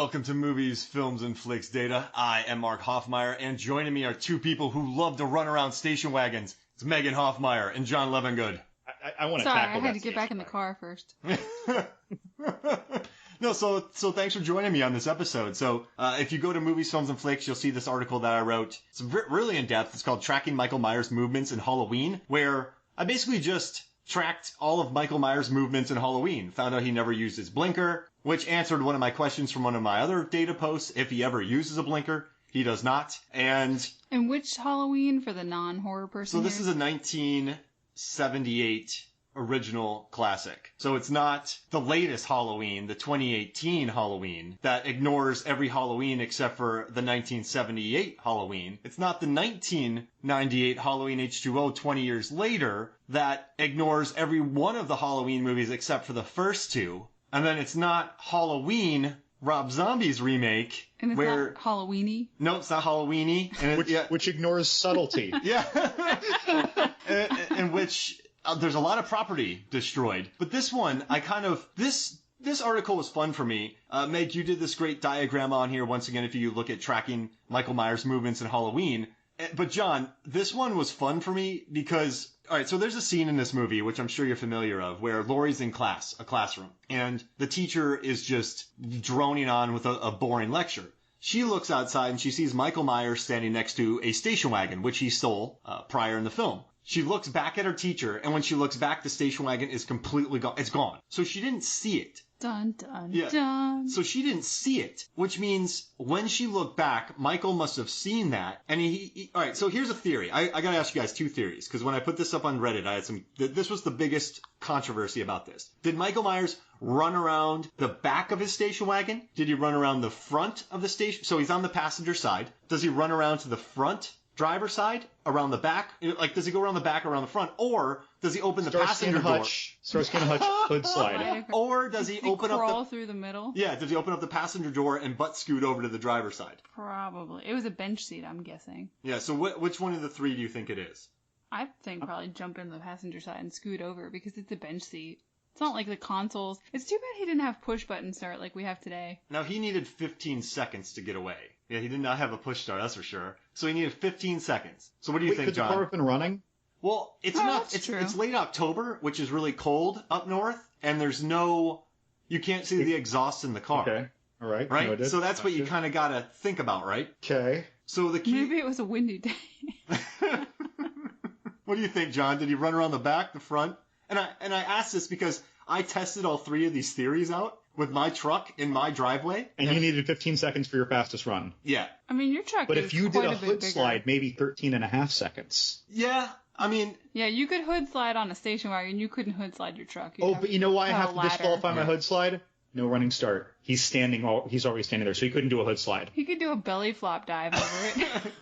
Welcome to Movies, Films, and Flicks Data. I am Mark Hoffmeyer, and joining me are two people who love to run around station wagons. It's Megan Hoffmeyer and John Levengood. I want to Sorry, tackle I had to get back in the wagon. car first. No, so thanks for joining me on this episode. So if you go to Movies, Films, and Flicks, you'll see this article that I wrote. It's really in depth. It's called Tracking Michael Myers' Movements in Halloween, where I basically just tracked all of Michael Myers' movements in Halloween. Found out he never used his blinker, which answered one of my questions from one of my other data posts. If he ever uses a blinker, he does not. And which Halloween for the non-horror person? so this is a 1978 original classic. So it's not the latest Halloween, the 2018 Halloween, that ignores every Halloween except for the 1978 Halloween. It's not the 1998 Halloween H2O 20 years later that ignores every one of the Halloween movies except for the first two. And then it's not Halloween, Rob Zombie's remake. And it's where, not Halloweeny? No, it's not Halloweeny. And Which ignores subtlety. Yeah. in which there's a lot of property destroyed. But this one, this article was fun for me. Meg, you did this great diagram on here once again if you look at tracking Michael Myers' movements in Halloween. But John, this one was fun for me because, all right, so there's a scene in this movie, which I'm sure you're familiar of, where Laurie's in a classroom, and the teacher is just droning on with a boring lecture. She looks outside and she sees Michael Myers standing next to a station wagon, which he stole prior in the film. She looks back at her teacher, and when she looks back, the station wagon is completely gone. It's gone. So she didn't see it. Dun, dun, Yeah. dun. So she didn't see it, which means when she looked back, Michael must have seen that. And he all right, so here's a theory. I got to ask you guys two theories, because when I put this up on Reddit, I had this was the biggest controversy about this. Did Michael Myers run around the back of his station wagon? Did he run around the front of the station? So he's on the passenger side. Does he run around to the front driver's side, around the back? Like, does he go around the back, around the front? Or does he open the passenger door? Starsky and Hutch hood slide. Or does he open up crawl through the middle? Yeah, does he open up the passenger door and butt scoot over to the driver's side? Probably. It was a bench seat, I'm guessing. Yeah, so which one of the three do you think it is? I think probably jump in the passenger side and scoot over because it's a bench seat. It's not like the consoles. It's too bad he didn't have push button start like we have today. Now, he needed 15 seconds to get away. Yeah, he did not have a push start, that's for sure. So he needed 15 seconds. So what do you think, John? Could the car have been running? Well, it's not. It's late October, which is really cold up north, and there's no. You can't see the exhaust in the car. Okay. All right. Right. Noted. So that's what you kind of got to think about, right? Okay. So the key. Maybe it was a windy day. What do you think, John? Did he run around the back, the front? And I asked this because I tested all three of these theories out with my truck in my driveway. And you needed 15 seconds for your fastest run. Yeah. I mean, your truck But is if you quite did a bit hood bigger. slide, maybe 13 and a half seconds. Yeah. I mean. Yeah, you could hood slide on a station wagon. You couldn't hood slide your truck. But you know why I have to ladder. disqualify my hood slide? No running start. He's already standing there, so he couldn't do a hood slide. He could do a belly flop dive over it.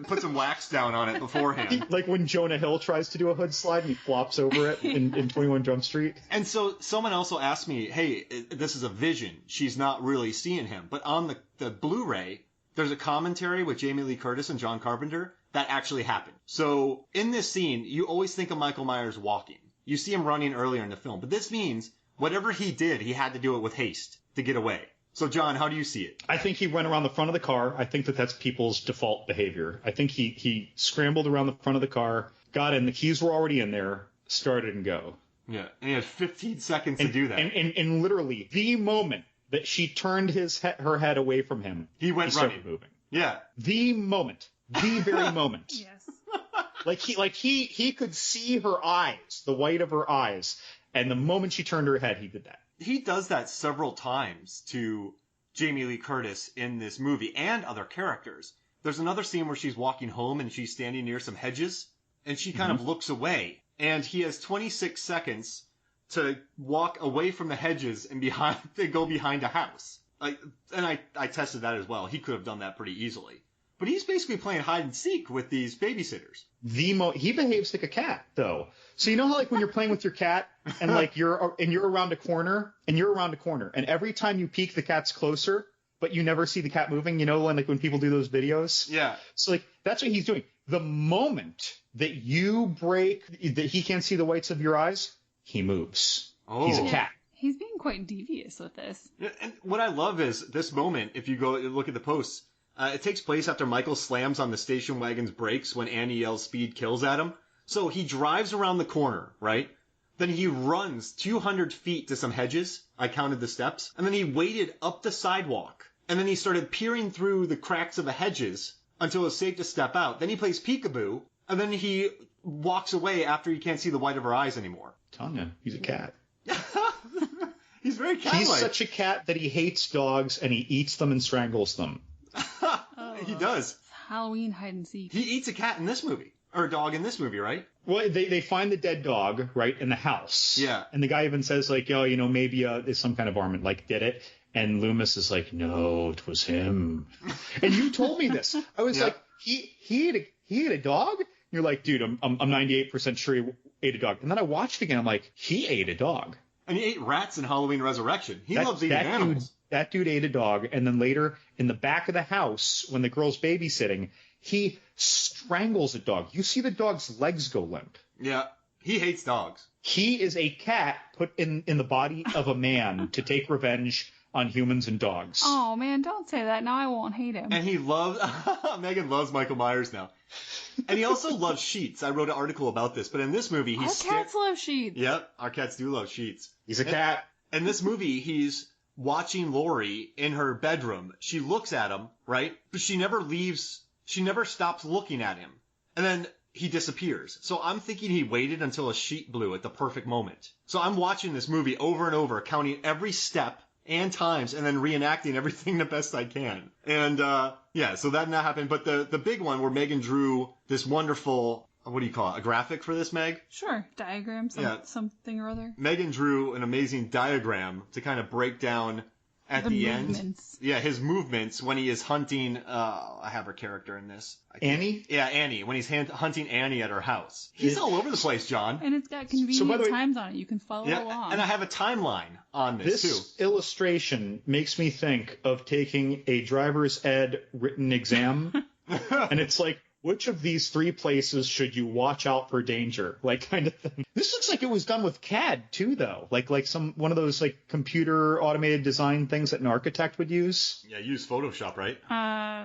Put some wax down on it beforehand. Like when Jonah Hill tries to do a hood slide and he flops over it in 21 Jump Street. And so someone also asked me, hey, this is a vision. She's not really seeing him. But on the Blu-ray, there's a commentary with Jamie Lee Curtis and John Carpenter that actually happened. So in this scene, you always think of Michael Myers walking. You see him running earlier in the film. But this means whatever he did, he had to do it with haste to get away. So, John, how do you see it? I think he went around the front of the car. I think that's people's default behavior. I think he scrambled around the front of the car, got in, the keys were already in there, started and go. Yeah, and he had 15 seconds to do that. And literally, the moment that she turned her head away from him, he started moving. Yeah. The moment. The very moment. Yes. He could see her eyes, the white of her eyes, and the moment she turned her head, he did that. He does that several times to Jamie Lee Curtis in this movie and other characters. There's another scene where she's walking home and she's standing near some hedges and she kind of looks away, and he has 26 seconds to walk away from the hedges and go behind a house. I tested that as well. He could have done that pretty easily. But he's basically playing hide and seek with these babysitters. He behaves like a cat, though. So you know how, like, when you're playing with your cat and like you're around a corner and every time you peek, the cat's closer, but you never see the cat moving. You know, when people do those videos. Yeah. So like that's what he's doing. The moment that you break, that he can't see the whites of your eyes, he moves. Oh. He's a cat. He's being quite devious with this. And what I love is this moment, if you go look at the posts, it takes place after Michael slams on the station wagon's brakes when Annie yells speed kills at him. So he drives around the corner, right? Then he runs 200 feet to some hedges. I counted the steps. And then he waded up the sidewalk. And then he started peering through the cracks of the hedges until it was safe to step out. Then he plays peekaboo. And then he walks away after he can't see the white of her eyes anymore. Tanya, he's a cat. He's very cat-like. He's such a cat that he hates dogs and he eats them and strangles them. He does. It's Halloween hide and seek. He eats a cat in this movie. Or a dog in this movie, right? Well, they find the dead dog, right, in the house. Yeah. And the guy even says, like, oh, you know, maybe there's some kind of varmint, like, did it. And Loomis is like, no, it was him. And you told me this. I was like, he ate a dog? And you're like, dude, I'm 98% sure he ate a dog. And then I watched again. I'm like, he ate a dog. And he ate rats in Halloween Resurrection. He loves eating animals. That dude ate a dog. And then later, in the back of the house, when the girl's babysitting, he strangles a dog. You see the dog's legs go limp. Yeah. He hates dogs. He is a cat put in the body of a man to take revenge on humans and dogs. Oh, man, don't say that. Now I won't hate him. And he loves... Megan loves Michael Myers now. And he also loves sheets. I wrote an article about this. But in this movie, he's... Our cats love sheets. Yep, our cats do love sheets. He's a cat. In this movie, he's watching Lori in her bedroom. She looks at him, right? But she never leaves... She never stops looking at him. And then he disappears. So I'm thinking he waited until a sheet blew at the perfect moment. So I'm watching this movie over and over, counting every step and times, and then reenacting everything the best I can. And, so that not happened. But the big one where Megan drew this wonderful, what do you call it, a graphic for this, Meg? Sure, diagram, something or other. Megan drew an amazing diagram to kind of break down at the end. Yeah, his movements when he is hunting, I have her character in this. Annie? Yeah, Annie. When he's hunting Annie at her house. He's all over the place, John. And it's got convenient times on it. You can follow along. And I have a timeline on this too. This illustration makes me think of taking a driver's ed written exam. And it's like, which of these three places should you watch out for danger? Like, kind of thing. This looks like it was done with CAD too, though. Like one of those like computer automated design things that an architect would use. Yeah, use Photoshop, right?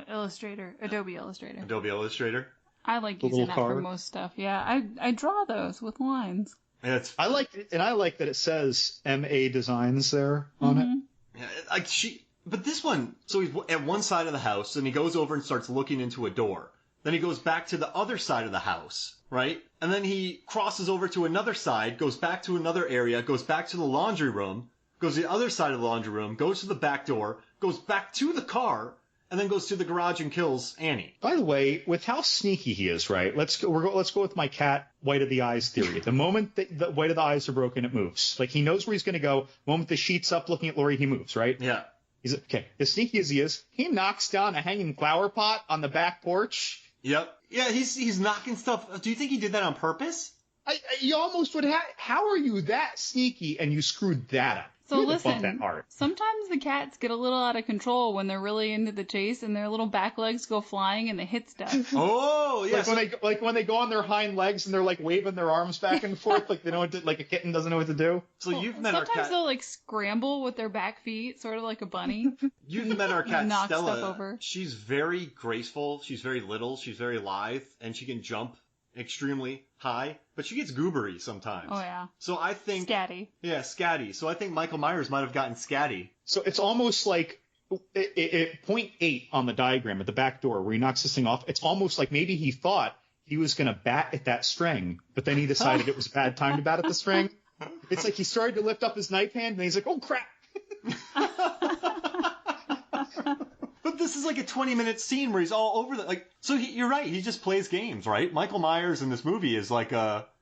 Illustrator, Adobe Illustrator. Adobe Illustrator. I like using that for most stuff. Yeah, I draw those with lines. Yeah, I like that it says MA Designs there on it. Yeah, but this one. So he's at one side of the house, and he goes over and starts looking into a door. Then he goes back to the other side of the house, right? And then he crosses over to another side, goes back to another area, goes back to the laundry room, goes to the other side of the laundry room, goes to the back door, goes back to the car, and then goes to the garage and kills Annie. By the way, with how sneaky he is, right? Let's go with my cat white of the eyes theory. The moment that the white of the eyes are broken, it moves. Like he knows where he's going to go. The moment the sheet's up looking at Lori, he moves, right? Yeah. He's okay. As sneaky as he is, he knocks down a hanging flower pot on the back porch. Yep. Yeah, he's knocking stuff. Do you think he did that on purpose? You almost would have. How are you that sneaky and you screwed that up? So listen, sometimes the cats get a little out of control when they're really into the chase and their little back legs go flying and they hit stuff. Oh, yeah. When they go on their hind legs and they're like waving their arms back and forth like they know what to, like a kitten doesn't know what to do. So you've met our cat. Sometimes they'll like scramble with their back feet, sort of like a bunny. You've met our cat knock Stella. Stuff over. She's very graceful. She's very little. She's very lithe, and she can jump extremely high, but she gets goobery sometimes. Oh, yeah. So I think... Scatty. Yeah, scatty. So I think Michael Myers might have gotten scatty. So it's almost like point 8 on the diagram at the back door where he knocks this thing off. It's almost like maybe he thought he was going to bat at that string, but then he decided it was a bad time to bat at the string. It's like he started to lift up his knife hand, and he's like, oh, crap. But this is like a 20-minute scene where he's all over the... So you're right, he just plays games, right? Michael Myers in this movie is like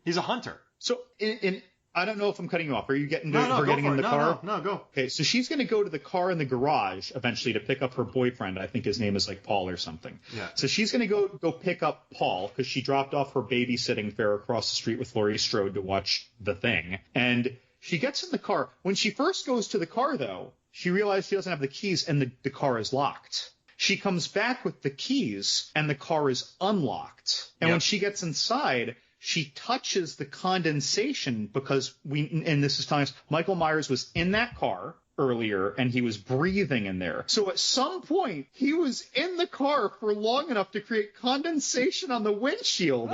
he's a hunter. So I don't know if I'm cutting you off. Are you getting in the car? No, go. Okay, so she's going to go to the car in the garage eventually to pick up her boyfriend. I think his name is like Paul or something. Yeah. So she's going to go pick up Paul because she dropped off her babysitting fare across the street with Laurie Strode to watch The Thing. And she gets in the car. When she first goes to the car, though, she realizes she doesn't have the keys and the car is locked. She comes back with the keys and the car is unlocked. And when she gets inside, she touches the condensation because and this is telling us Michael Myers was in that car earlier and he was breathing in there. So at some point he was in the car for long enough to create condensation on the windshield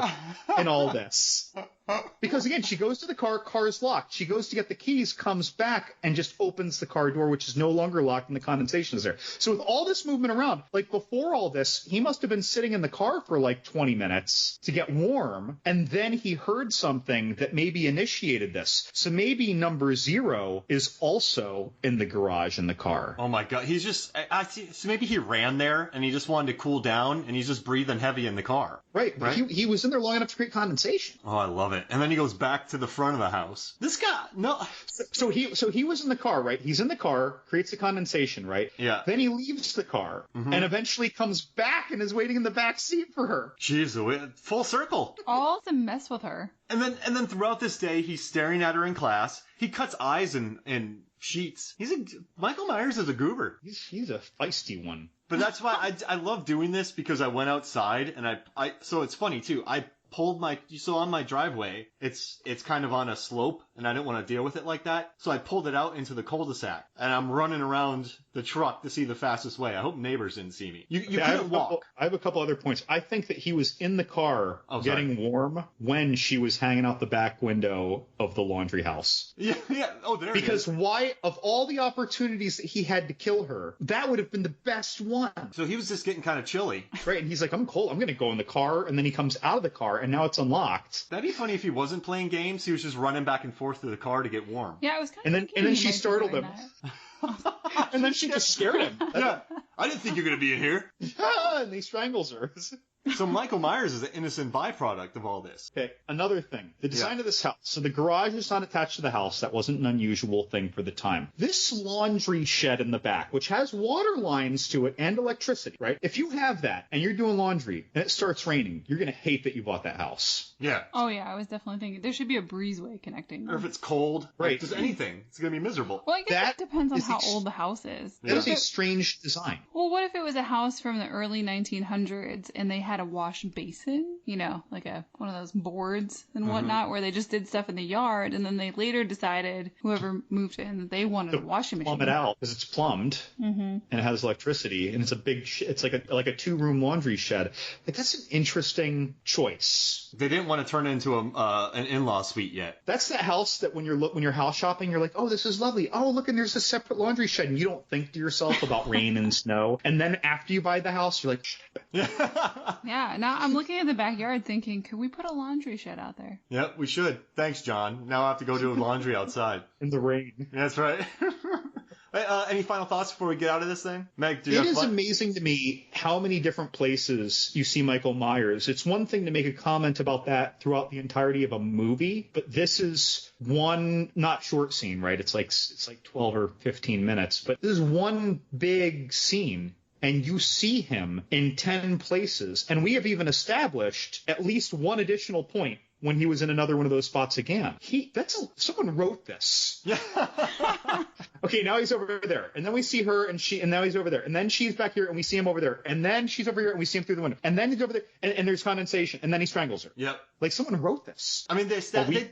in all this. Because again, she goes to the car's locked. She goes to get the keys, comes back, and just opens the car door, which is no longer locked, and the condensation is there. So with all this movement around, like before all this, he must have been sitting in the car for like 20 minutes to get warm, and then he heard something that maybe initiated this. So maybe number 0 is also in the garage in the car. Oh my God, he's just, so maybe he ran there, and he just wanted to cool down, and he's just breathing heavy in the car. Right? He was in there long enough to create condensation. Oh, I love it. And then he goes back to the front of the house. This guy, no. So he was in the car, right? He's in the car, creates the condensation, right? Yeah. Then he leaves the car and eventually comes back and is waiting in the back seat for her. Jeez, full circle. All to mess with her. And then throughout this day, he's staring at her in class. He cuts eyes in sheets. Michael Myers is a goober. He's a feisty one. But that's why I love doing this, because I went outside and so it's funny too. I pulled on my driveway, it's kind of on a slope, and I didn't want to deal with it like that. So I pulled it out into the cul-de-sac, and I'm running around the truck to see the fastest way. I hope neighbors didn't see me. You couldn't walk. I have a couple other points. I think that he was in the car getting warm when she was hanging out the back window of the laundry house. Yeah. Oh, there. Because why, of all the opportunities that he had to kill her, that would have been the best one. So he was just getting kind of chilly. Right, and he's like, I'm cold. I'm going to go in the car, and then he comes out of the car, and now it's unlocked. That'd be funny if he wasn't playing games. He was just running back and forth through the car to get warm. Yeah, it was kind of. And then she startled him. And then she just scared him. Yeah, I didn't think you were going to be in here. And he strangles her. So Michael Myers is an innocent byproduct of all this. Okay, another thing. The design of this house. So the garage is not attached to the house. That wasn't an unusual thing for the time. This laundry shed in the back, which has water lines to it and electricity, right? If you have that and you're doing laundry and it starts raining, you're going to hate that you bought that house. Yeah. Oh, yeah, I was definitely thinking there should be a breezeway connecting them. Or if it's cold, right? Just anything. It's going to be miserable. Well, I guess it depends on how old the house is. That is a strange design. Well, what if it was a house from the early 1900s and they had a wash basin? You know, like one of those boards and whatnot, where they just did stuff in the yard, and then they later decided, whoever moved in, that they wanted a washing machine. Plumb it out because it's plumbed and it has electricity, and it's a big. It's like a 2-room laundry shed. Like, that's an interesting choice. They didn't want to turn it into an in-law suite yet. That's the house that when you're house shopping, you're like, oh, this is lovely. Oh, look, and there's a separate laundry shed, and you don't think to yourself about rain and snow. And then after you buy the house, you're like, yeah. Now I'm looking at the backyard thinking, could we put a laundry shed out there? Yep, we should. Thanks, John. Now I have to go do laundry outside. In the rain. That's right. Any final thoughts before we get out of this thing? Meg, do you have fun? It is amazing to me how many different places you see Michael Myers. It's one thing to make a comment about that throughout the entirety of a movie, but this is one not short scene, right? It's like 12 or 15 minutes, but this is one big scene. And you see him in 10 places. And we have even established at least one additional point when he was in another one of those spots again. Someone wrote this. Yeah. Okay, now he's over there. And then we see her and now he's over there. And then she's back here and we see him over there. And then she's over here and we see him through the window. And then he's over there and there's condensation. And then he strangles her. Yep. Like, someone wrote this. I mean,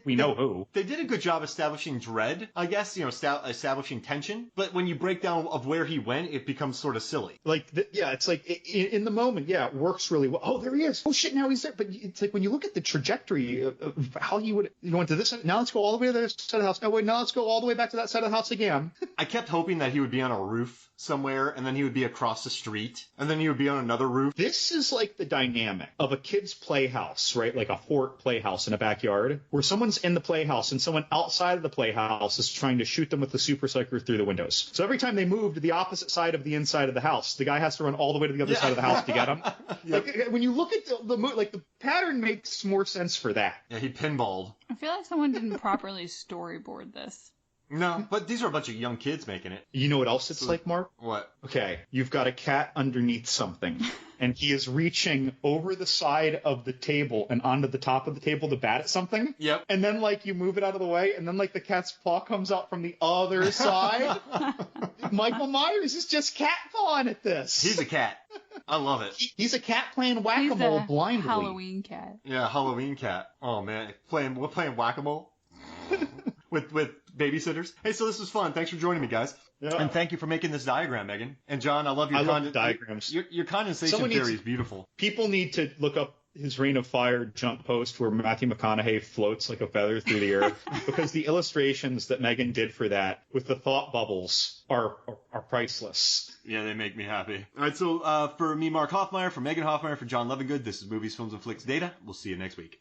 we know who. They did a good job establishing dread, I guess, establishing tension. But when you break down of where he went, it becomes sort of silly. Like, it's like in the moment, it works really well. Oh, there he is. Oh, shit, now he's there. But it's like when you look at the trajectory of how he would go into this side. Now let's go all the way to the side of the house. No, wait, now let's go all the way back to that side of the house again. I kept hoping that he would be on a roof somewhere, and then he would be across the street, and then he would be on another roof. This is like the dynamic of a kid's playhouse, right? Like a fort playhouse in a backyard, where someone's in the playhouse and someone outside of the playhouse is trying to shoot them with the super soaker through the windows. So every time they move to the opposite side of the inside of the house, the guy has to run all the way to the other side of the house to get him. Yep. Like, when you look at the pattern makes more sense for that. Yeah, he pinballed. I feel like someone didn't properly storyboard this. No, but these are a bunch of young kids making it. You know what else it's like, Mark? What? Okay, you've got a cat underneath something, and he is reaching over the side of the table and onto the top of the table to bat at something. Yep. And then, you move it out of the way, and then, the cat's paw comes out from the other side. Michael Myers is just cat pawing at this. He's a cat. I love it. He's a cat playing He's whack-a-mole a blindly. Halloween cat. Yeah, Halloween cat. Oh man, we're playing whack-a-mole with babysitters. Hey, so this was fun. Thanks for joining me, guys. Yeah. And thank you for making this diagram, Megan. And John, I love your love diagrams. Your condensation Someone theory needs- is beautiful. People need to look up his Reign of Fire jump post where Matthew McConaughey floats like a feather through the air, because the illustrations that Megan did for that with the thought bubbles are priceless. Yeah, they make me happy. All right, so for me, Mark Hoffmeyer, for Megan Hoffmeyer, for John Lovingood, this is Movies, Films, and Flicks Data. We'll see you next week.